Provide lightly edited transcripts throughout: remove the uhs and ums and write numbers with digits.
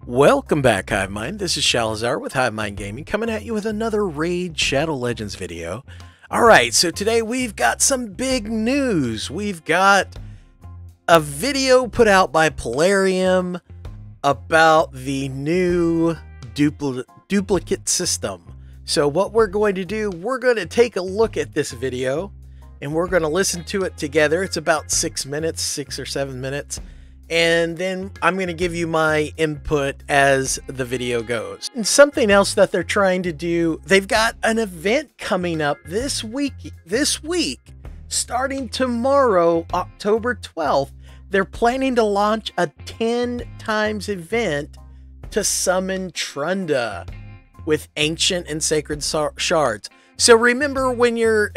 Welcome back, Hive Mind. This is Shalazar with Hive Mind Gaming, coming at you with another Raid Shadow Legends video. Alright, so today we've got some big news. We've got a video put out by Polarium about the new duplicate system. So what we're going to do, we're going to take a look at this video, and we're going to listen to it together. It's about 6 minutes, 6 or 7 minutes. And then I'm going to give you my input as the video goes. And something else that they're trying to do, they've got an event coming up this week, starting tomorrow, October 12th. They're planning to launch a 10 times event to summon Trunda with ancient and sacred shards. So remember,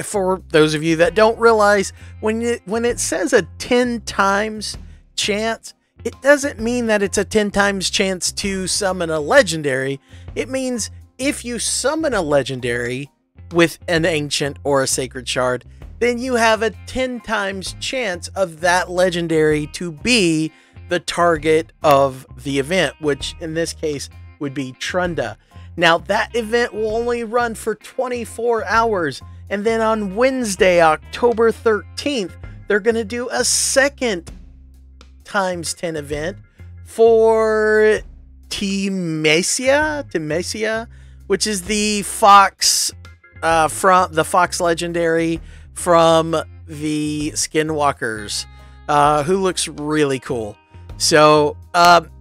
for those of you that don't realize, when it says a 10 times chance, it doesn't mean that it's a 10 times chance to summon a legendary. It means if you summon a legendary with an ancient or a sacred shard, then you have a 10 times chance of that legendary to be the target of the event, which in this case would be Trunda. Now that event will only run for 24 hours, and then on Wednesday, October 13th, they're going to do a second times 10 event for Teumesia, which is the fox from the fox legendary from the Skinwalkers, who looks really cool. So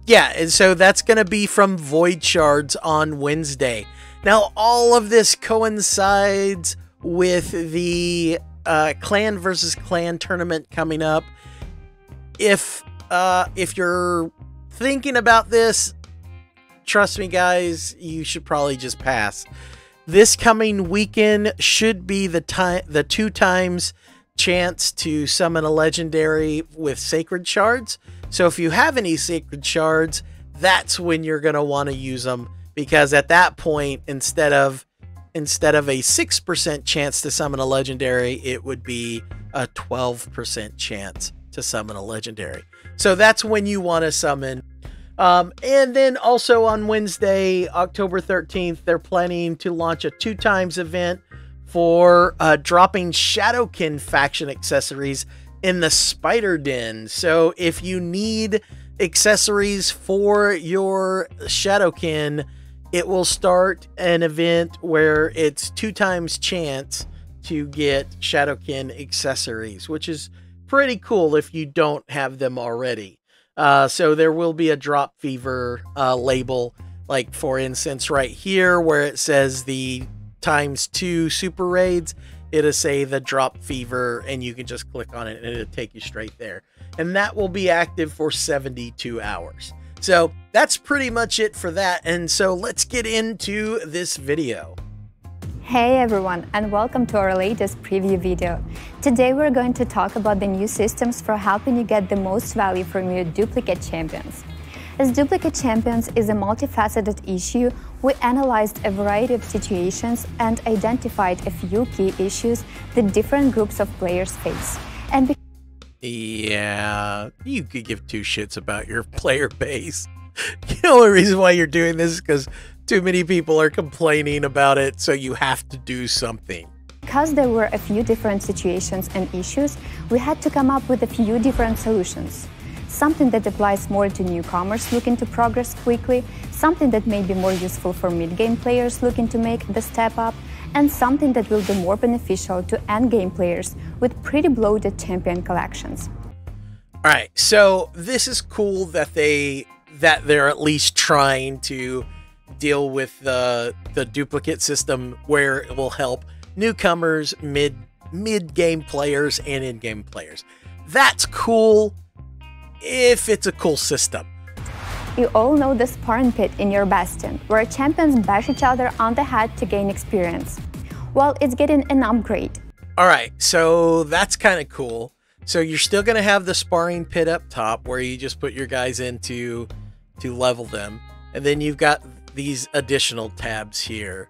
yeah, and so that's gonna be from Void Shards on Wednesday. Now all of this coincides with the clan versus clan tournament coming up. If you're thinking about this, trust me guys, you should probably just pass. This coming weekend should be the 2 times chance to summon a legendary with sacred shards. So if you have any sacred shards, that's when you're going to want to use them, because at that point, instead of a 6% chance to summon a legendary, it would be a 12% chance to summon a legendary. So that's when you want to summon. And then also on Wednesday, October 13th, they're planning to launch a 2 times event for dropping Shadowkin faction accessories in the Spider Den. So if you need accessories for your Shadowkin, it will start an event where it's 2 times chance to get Shadowkin accessories, which is pretty cool if you don't have them already. So there will be a drop fever label, like for instance right here where it says the ×2 super raids, it'll say the drop fever, and you can just click on it and it'll take you straight there. And that will be active for 72 hours. So that's pretty much it for that. And so let's get into this video. Hey everyone, and welcome to our latest preview video. Today we're going to talk about the new systems for helping you get the most value from your duplicate champions. As duplicate champions is a multifaceted issue, we analyzed a variety of situations and identified a few key issues that different groups of players face. And yeah, you could give 2 shits about your player base. The only reason why you're doing this is because too many people are complaining about it, so you have to do something. Because there were a few different situations and issues, we had to come up with a few different solutions. Something that applies more to newcomers looking to progress quickly, something that may be more useful for mid-game players looking to make the step up, and something that will be more beneficial to end-game players with pretty bloated champion collections. Alright, so this is cool that they're at least trying to deal with the duplicate system where it will help newcomers, mid-game players, and in-game players. That's cool if it's a cool system. You all know the sparring pit in your bastion, where champions bash each other on the head to gain experience. Well, it's getting an upgrade. Alright, so that's kind of cool. So you're still going to have the sparring pit up top where you just put your guys in to level them. And then you've got these additional tabs here.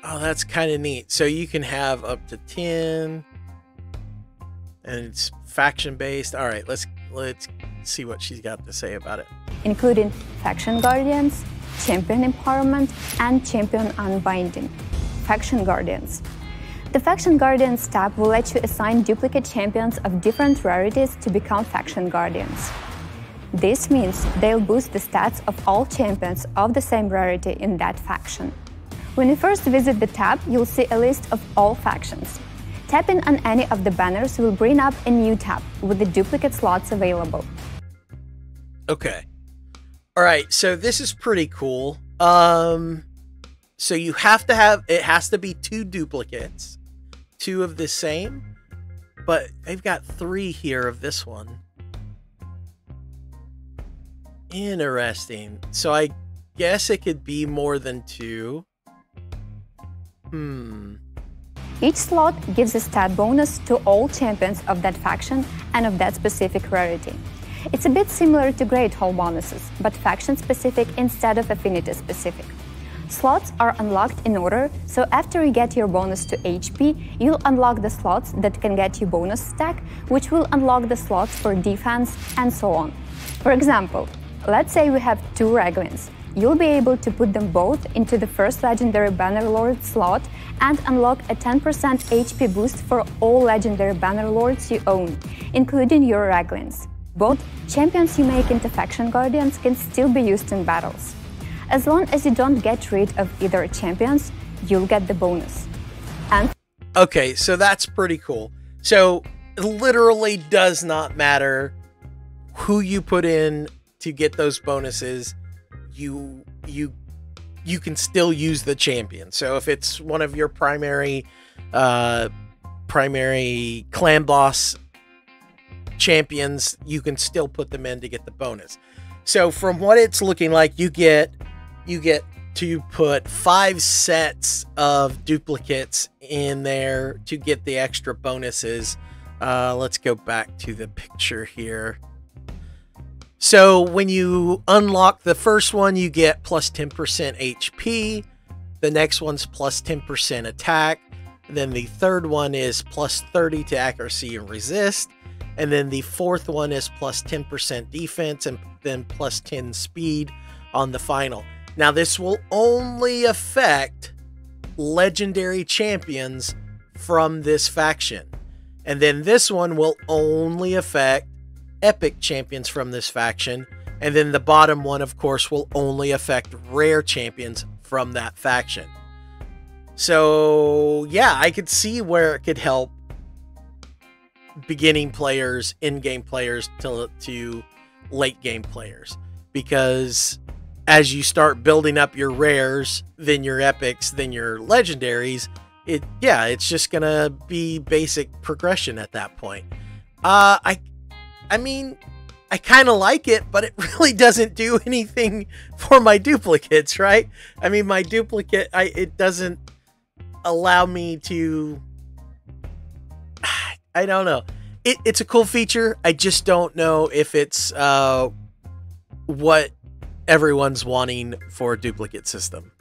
Oh, that's kind of neat. So you can have up to 10, and it's faction based. All right, let's see what she's got to say about it. Including Faction Guardians, Champion Empowerment, and Champion Unbinding. Faction Guardians. The Faction Guardians tab will let you assign duplicate champions of different rarities to become Faction Guardians. This means they'll boost the stats of all champions of the same rarity in that faction. When you first visit the tab, you'll see a list of all factions. Tapping on any of the banners will bring up a new tab with the duplicate slots available. Okay. All right, so this is pretty cool. So you have to have, it has to be 2 duplicates, 2 of the same, but they've got 3 here of this one. Interesting. So I guess it could be more than 2. Each slot gives a stat bonus to all champions of that faction and of that specific rarity. It's a bit similar to Great Hall bonuses, but faction-specific instead of affinity-specific. Slots are unlocked in order, so after you get your bonus to HP, you'll unlock the slots that can get you bonus stack, which will unlock the slots for defense, and so on. For example, let's say we have 2 Raglins. You'll be able to put them both into the first legendary Bannerlord slot and unlock a 10% HP boost for all legendary Bannerlords you own, including your Raglins. Both champions you make into Faction Guardians can still be used in battles. As long as you don't get rid of either champions, you'll get the bonus. And okay, so that's pretty cool. So it literally does not matter who you put in to get those bonuses. You can still use the champion. So if it's one of your primary clan boss champions, you can still put them in to get the bonus. So from what it's looking like, you get to put 5 sets of duplicates in there to get the extra bonuses. Let's go back to the picture here. So when you unlock the first one, you get plus 10% HP. The next one's plus 10% attack. Then the third one is plus 30 to accuracy and resist. And then the fourth one is plus 10% defense and then plus 10 speed on the final. Now this will only affect legendary champions from this faction. And then this one will only affect epic champions from this faction. And then the bottom one, of course, will only affect rare champions from that faction. So yeah, I could see where it could help beginning players, in-game players to late-game players. Because as you start building up your rares, then your epics, then your legendaries, it's just gonna be basic progression at that point. I mean, I kind of like it, but it really doesn't do anything for my duplicates, right? I mean, my duplicate, it doesn't allow me to... I don't know. It's a cool feature. I just don't know if it's what everyone's wanting for a duplicate system.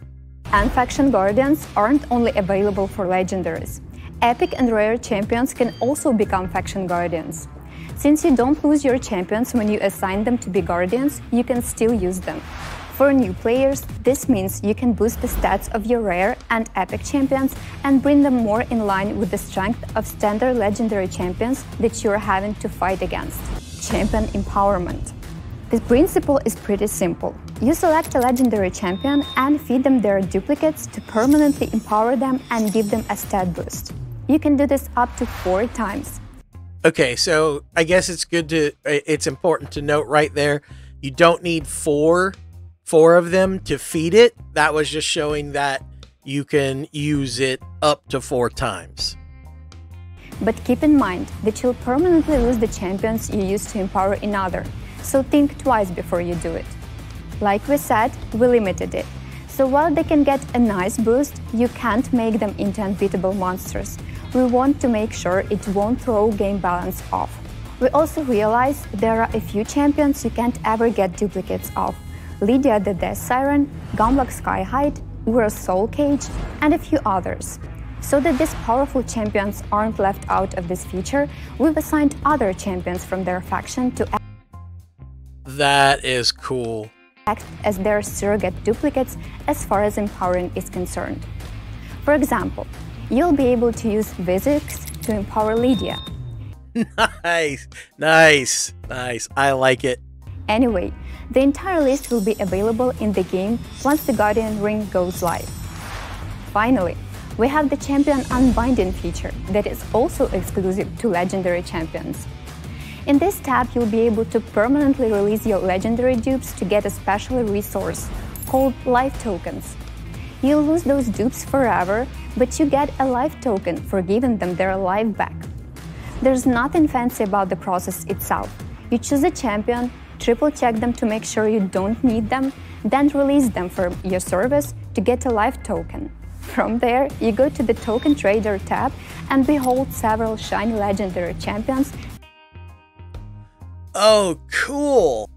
And Faction Guardians aren't only available for legendaries. Epic and rare champions can also become Faction Guardians. Since you don't lose your champions when you assign them to be Guardians, you can still use them. For new players, this means you can boost the stats of your rare and epic champions and bring them more in line with the strength of standard legendary champions that you're having to fight against. Champion Empowerment. The principle is pretty simple. You select a legendary champion and feed them their duplicates to permanently empower them and give them a stat boost. You can do this up to 4 times. Okay, so I guess it's important to note right there, you don't need four of them to feed it. That was just showing that you can use it up to 4 times. But keep in mind that you'll permanently lose the champions you used to empower another, so think twice before you do it. Like we said, we limited it. So while they can get a nice boost, you can't make them into unbeatable monsters. We want to make sure it won't throw game balance off. We also realize there are a few champions you can't ever get duplicates of. Lydia the Death Siren, Gumlock Skyhide, Ura's Soul Cage, and a few others. So that these powerful champions aren't left out of this feature, we've assigned other champions from their faction to That is cool. Act as their surrogate duplicates as far as empowering is concerned. For example, you'll be able to use Physics to empower Lydia. Nice, nice, nice. I like it. Anyway, the entire list will be available in the game once the Guardian Ring goes live. Finally, we have the Champion Unbinding feature that is also exclusive to Legendary Champions. In this tab, you'll be able to permanently release your Legendary dupes to get a special resource called Life Tokens. You'll lose those dupes forever, but you get a life token for giving them their life back. There's nothing fancy about the process itself. You choose a champion, triple-check them to make sure you don't need them, then release them from your service to get a life token. From there, you go to the Token Trader tab and behold several shiny Legendary champions. Oh, cool.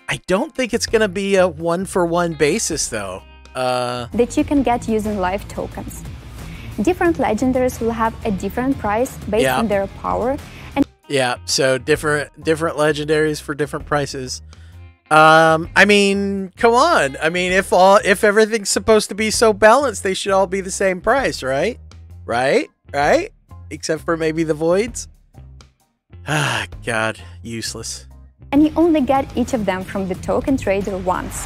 I don't think it's going to be a one-for-one basis, though. That you can get using life tokens. Different legendaries will have a different price based on their power. And yeah, so different legendaries for different prices. I mean, come on. I mean, if everything's supposed to be so balanced, they should all be the same price, right? Right? Except for maybe the voids. Ah, God, useless. And you only get each of them from the Token Trader once.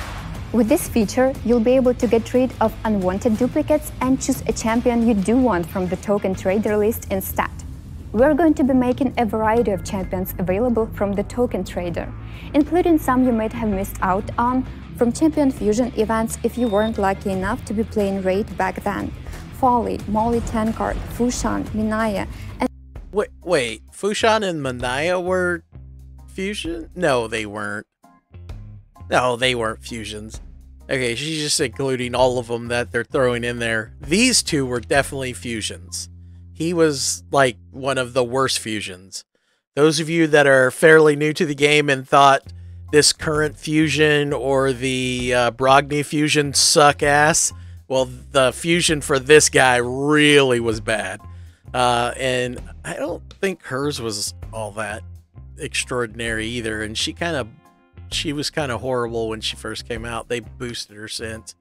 With this feature, you'll be able to get rid of unwanted duplicates and choose a champion you do want from the Token Trader list instead. We're going to be making a variety of champions available from the Token Trader, including some you might have missed out on from Champion Fusion events if you weren't lucky enough to be playing Raid back then. Folly, Molly Tankard, Fushan, Minaya, and... Wait, Fushan and Minaya were fusion? No, they weren't. No, they weren't fusions. Okay, she's just including all of them that they're throwing in there. These two were definitely fusions. He was like one of the worst fusions. Those of you that are fairly new to the game and thought this current fusion or the Brogni fusion suck ass, well, the fusion for this guy really was bad. And I don't think hers was all that extraordinary either. And she was kind of horrible when she first came out. They boosted her since.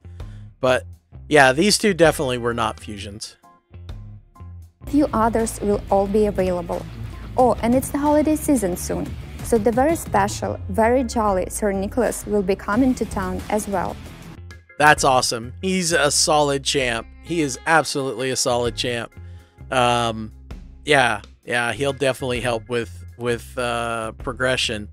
But yeah, these two definitely were not fusions. A few others will all be available. Oh, and it's the holiday season soon, so the very special, very jolly Sir Nicholas will be coming to town as well. That's awesome. He's a solid champ. He is absolutely a solid champ. Yeah, he'll definitely help with progression.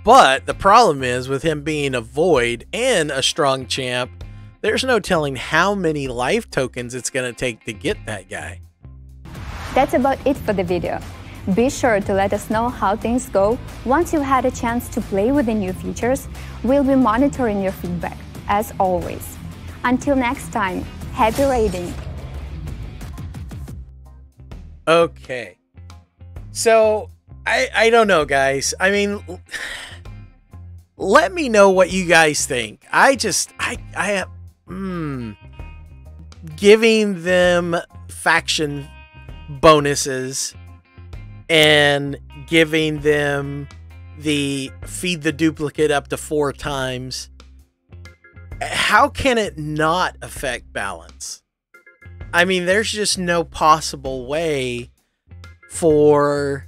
But the problem is, with him being a void and a strong champ, there's no telling how many life tokens it's going to take to get that guy. That's about it for the video. Be sure to let us know how things go. Once you've had a chance to play with the new features, we'll be monitoring your feedback, as always. Until next time, happy raiding! Okay. So, I don't know, guys. I mean, let me know what you guys think. Giving them faction bonuses and giving them the feed the duplicate up to 4 times, how can it not affect balance? I mean, there's just no possible way for...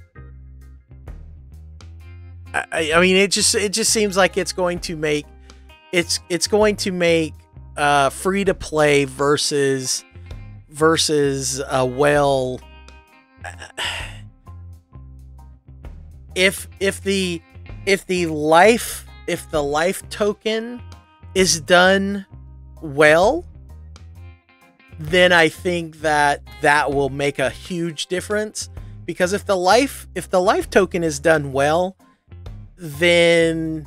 I mean, it just seems like it's going to make free to play versus well, if the life token is done well, then I think that will make a huge difference, because if the life token is done well, then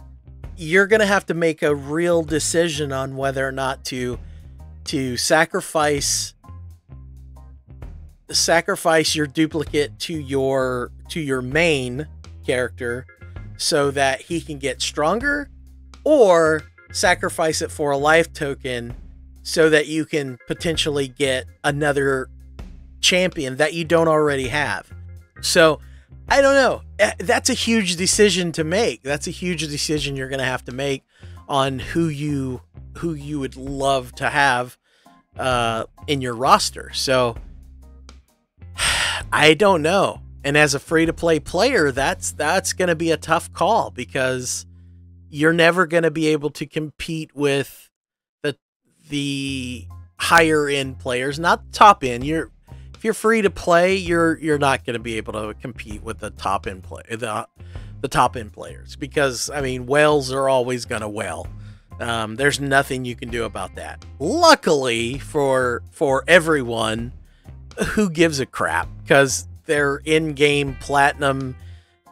you're going to have to make a real decision on whether or not to sacrifice your duplicate to your main character so that he can get stronger, or sacrifice it for a life token so that you can potentially get another champion that you don't already have. So I don't know. That's a huge decision to make. That's a huge decision you're going to have to make on who you would love to have in your roster. So I don't know. And as a free-to-play player, that's going to be a tough call, because you're never going to be able to compete with the higher end players, not top end. If you're free to play, you're not going to be able to compete with the top end the top end players, because I mean, whales are always going to whale. There's nothing you can do about that. Luckily for everyone, who gives a crap, because their in-game platinum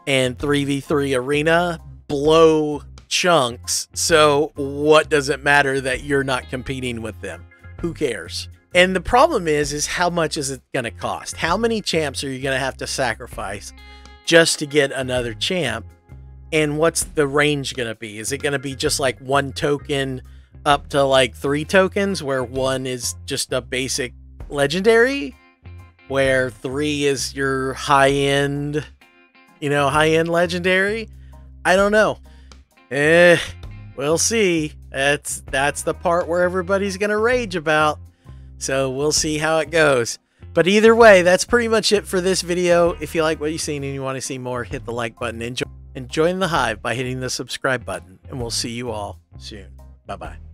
and 3v3 arena blow chunks. So what does it matter that you're not competing with them? Who cares? And the problem is how much is it going to cost? How many champs are you going to have to sacrifice just to get another champ? And what's the range going to be? Is it going to be just like 1 token up to like 3 tokens, where 1 is just a basic legendary, where 3 is your high-end, high-end legendary? I don't know. We'll see. That's the part where everybody's going to rage about. So we'll see how it goes. But either way, that's pretty much it for this video. If you like what you've seen and you want to see more, hit the like button and join the Hive by hitting the subscribe button. And we'll see you all soon. Bye-bye.